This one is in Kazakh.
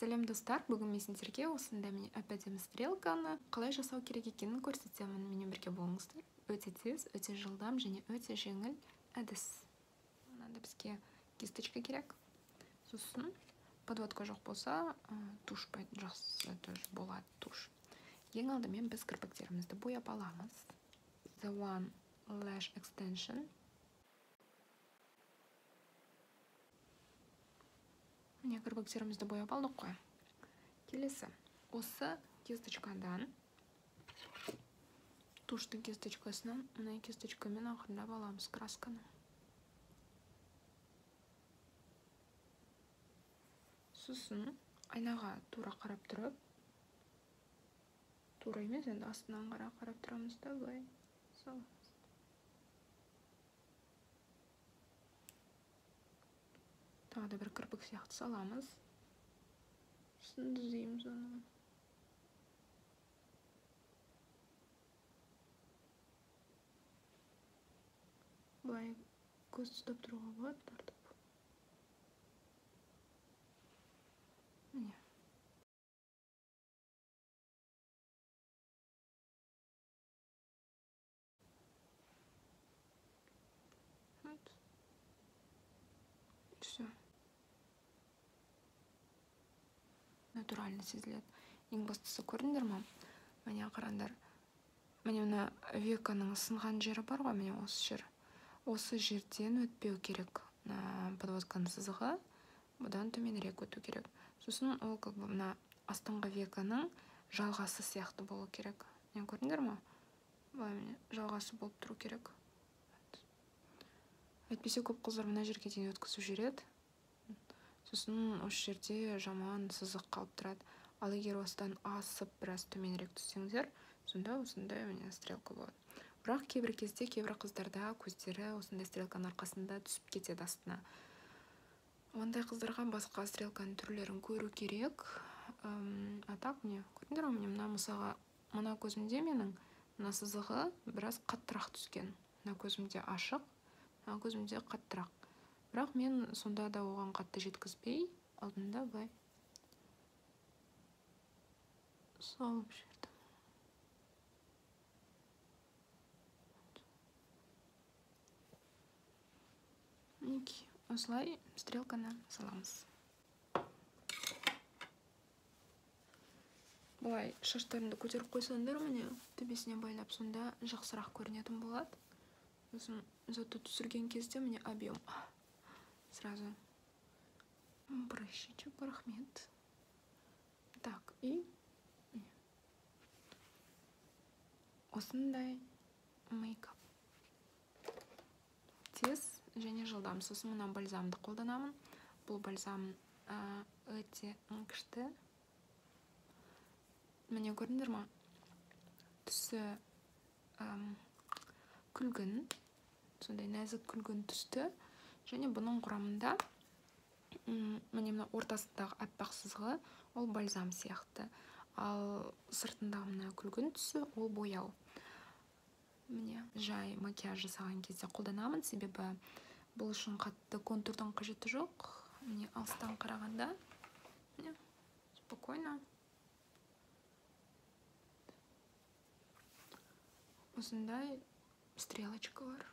Сәлем достар, бүгін мен сіздерге осында міне әп-әдемі стрелканы қалай жасау керек екенін көрсетемін. Менімен бірге болыңыздар. Өте тез, өте жылдам және өте жеңіл әдіс. Мынада бізге кисточка керек. Сосын подводка жоқ болса, туш жақсы болады туш. Ең алдымен біз кірпіктерімізді бояп аламыз. The One Lash Extension. Міне кірпіктерімізді бояп алдық қой. Келесі, осы кисточкадан, туштың кисточкасынан, мына кисточкамен ақырындап аламыз красканы. Сосын айнаға тура қарап тұрып, тура емес, енді астынан қарап тұрамыз да, былай саламыз. Тағы да бір кірпік сияқты саламыз. Сосын düzейміз оны. Былай көз ұстап тұруға болады, тартып. Міне. Вот. Все. Натурально сезіледі. Ең бастысы көрдіңдер ме? Міне қараңдар. Міне мына веканың сынған жері бар ғой, міне осы жер. Осы жерден өтпеу керек. Подводканың сызығы бұдан төменірек өту керек. Сосын ол мына астыңғы веканың жалғасы сияқты болу керек. Не көрдіңдер ме? Былай міне жалғасы болып тұру керек. Әйтпесе көп қыздар мына жерге дейін өткізіп жүреді. Сосын осы жерде жаман сызық қалып тұрады. Ал егер осыдан асып біраз төменірек түссеңдер, сонда осындай міне стрелка болады. Бірақ кейбір кезде кейбір қыздарда көздері осындай стрелканың арқасында түсіп кетеді астына. Ондай қыздарға басқа стрелканың түрлерін көру керек. А так міне, көрдіңдер ме? Мына мысалға, мына көзімде менің мына сызығы біраз қаттырақ түскен. Мына көзімде ашық, мына көзімде қаттырақ. Бірақ мен сонда да оған қатты жеткізбей, алдында былай салып жүрдім. Мінекей, осылай стрелканы саламыз. Былай шаштарымды көтеріп қойсаңдар, міне төбесіне байлап, сонда жақсырақ көрінетін болады. Сосын зато түсірген кезде міне объем сразу прыщичек, рахмет. Так, и осындай мейкап. Тез және жылдам. Сосын мына бальзамды қолданамын. Бұл бальзам өте күшті. Міне көрдіңдер ме? Түсі күлгін, сондай нәзік күлгін түсті. Және бұның құрамында міне мына ортасындағы аппақ сызығы ол бальзам сияқты. Ал сыртындағы мына күлгін түсі ол бояу. Міне жай макияж жасаған кезде қолданамын, себебі бұл үшін қатты контурдан қажеті жоқ. Міне алыстан қарағанда міне спокойно. Осындай стрелочкалар.